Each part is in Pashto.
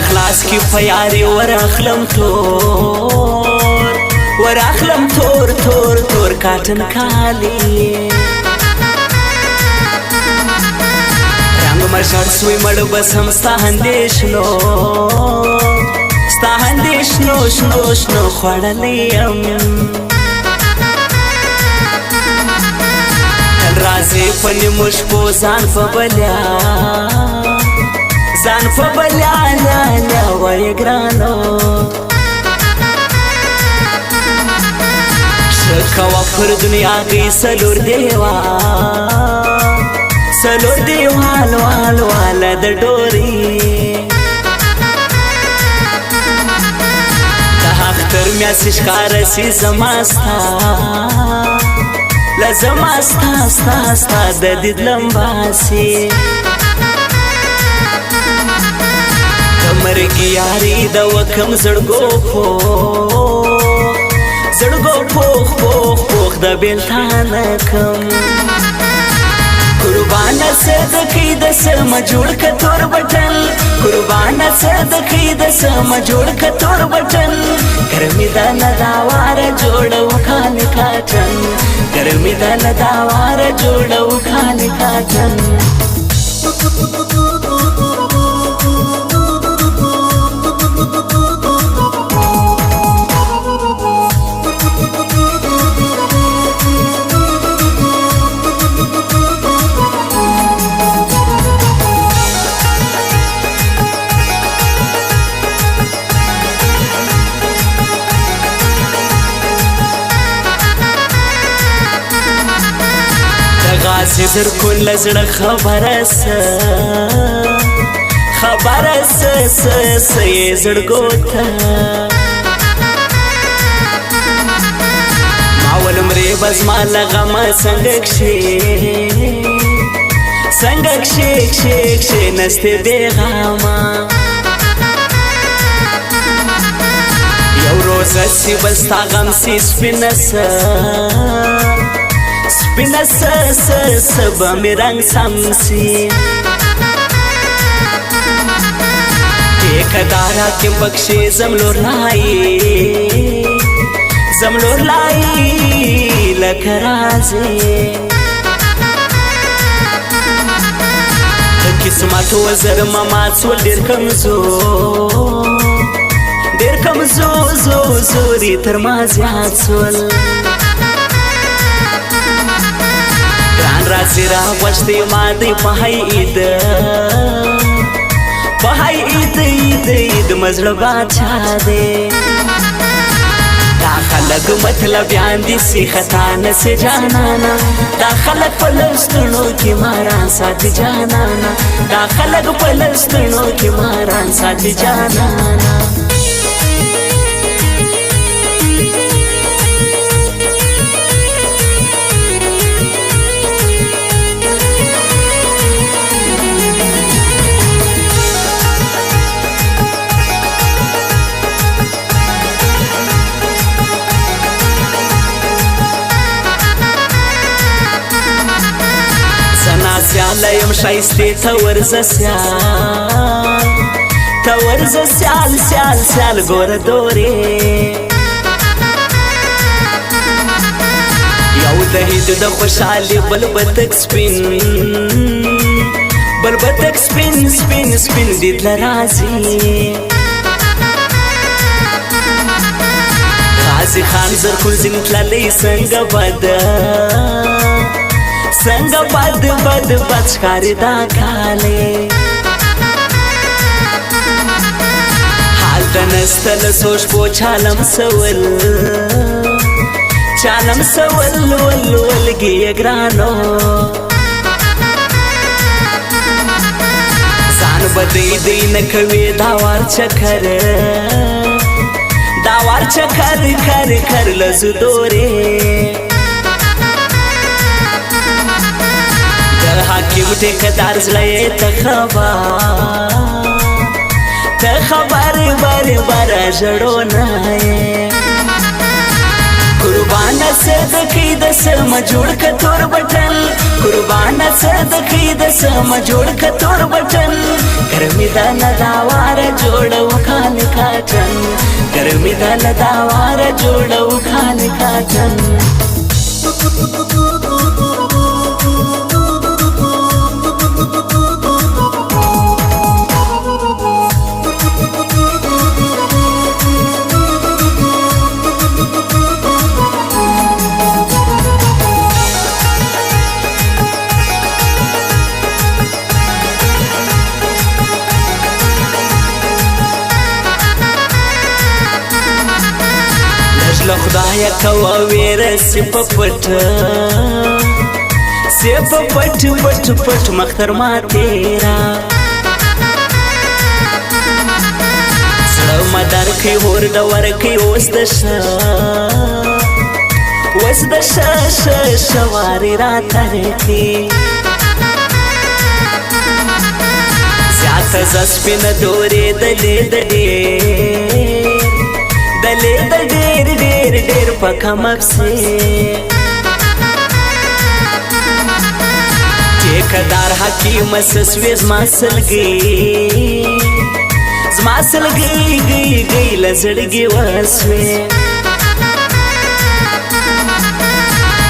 خلاص کی پیاری ورخلم تور تور کاتن کالی رنگ مرشد سوی مړ بسم ستا اندیشنو شنو خوړلی یم تل راځې په نیمو شپو ځان په بلیا لیا وایې ګرانو ښه کوه پر دنیا کې څلور دیوال واله د ډوري د اختر میاشتې ښکاره سي زما ستا د دید لمباسي د مرګ یاري د وکم زړګو پوخ د بیلتانه کم قربانه صدقې د سم جوړ کتور بټن قربانه صدقې د سم جوړ کتور بټن ګرمي د نداوار جوړو خان کاټن ګرمي د نداوار جوړو خان کاټن غازی زرکون لزړه خبره سه زړګو ته ما ولمرې بزما لغمه څنګه کښې نستې بېغامه یو روزه سي بل ستا غم سي سپینه سبا می رنگ سمسی ایک دارا کے بخشے زملور لائی لکرازے قسمت وزر ممات سول دیر کمزوری ترمازیات سول راځي را غوښتې ما دی په عید مزړه باچا دی دا خلک مطلبیان دي سي خطا نه سي جانانا دا خلک په لستونو کې ماران ساتي جانانا دا خلک په لستونو کې ماران ساتي جانانا سیاله یم شایستې ته ورځه سیال ګوره دورې یو د هید د خوشحالي بل به تک سپین دید لرازي غازي خان زرکول ځین تللی څنګه بد ښکاري دا کالی حالته نسته له څو شپو چالم سول ولګي یې ګرانو ځان به دی نه کوي دا وار چکر کر لزو دورې حاکم ټیکدار زړه ته خبر بر ژړو نه قربانه صدقې د سم جوړ کتور بټن قربان صدقې د سم جوړ کتور بټن ګرمي د لداوار جوړو خال کاټن ګرمي د لداوار جوړو خال کاټن له خدایا کوا ویر سپ پټ پټ پټ مختر ما تیرا سلام مدار کی ور د ور کی اوس د شواری را تر کی زیات زسپین دورې دلې ډېر په کمک سي ټیکدار حکیم سسوي زما سلګي گئی لزړګي وسوي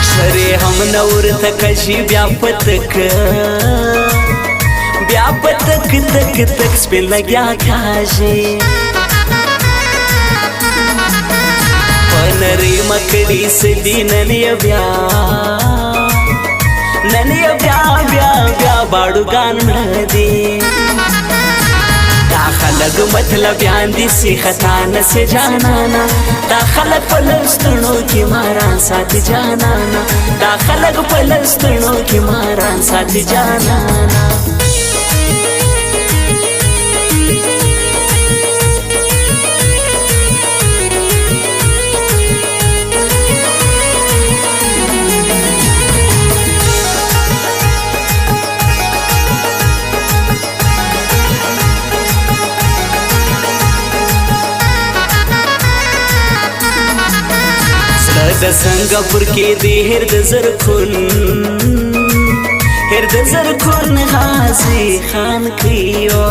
شری هم نور تکشي بیا پتک تک سپین لګیا کاږي نری مکړی سدی نن بیا باړو ګان مړدي دا خلک مطلب یاندي سی خطا نس جانانا دا خلک پلستونو کی ماران ساتي جانانا دا خلک پلستونو کی ماران ساتي جانانا د سنگاپور کې دی هر د زرخون غازی خان کیو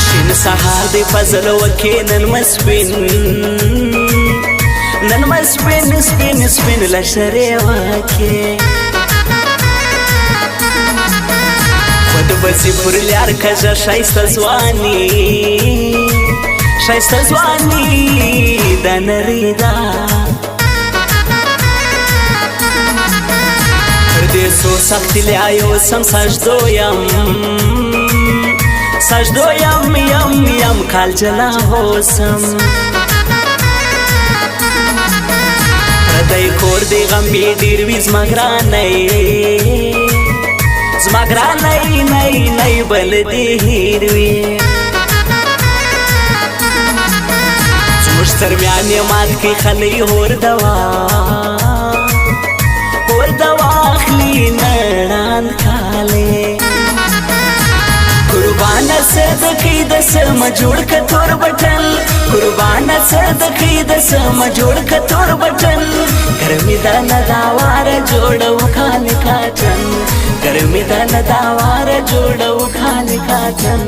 شین سهار دی فضل وکې نن مسپین لشرې وکې خود بسی پر لیار کجا شایسته ځواني د نریدا تر دې سو سخت لیاو سم سجدو یم کال جلا هوسم پردی کور دی غم بی ډیر وی زما ګرانۍ نه بل دی هیروي درمیان مات کی خلی هور دوا اخلی نړان کاله قربان صدقې د سم جوړ کتور بټن قربان صدقې د سم جوړ کتور بټن ګرمي د لداوار جوړو خال کاټن ګرمي د لداوار جوړو خال کاټن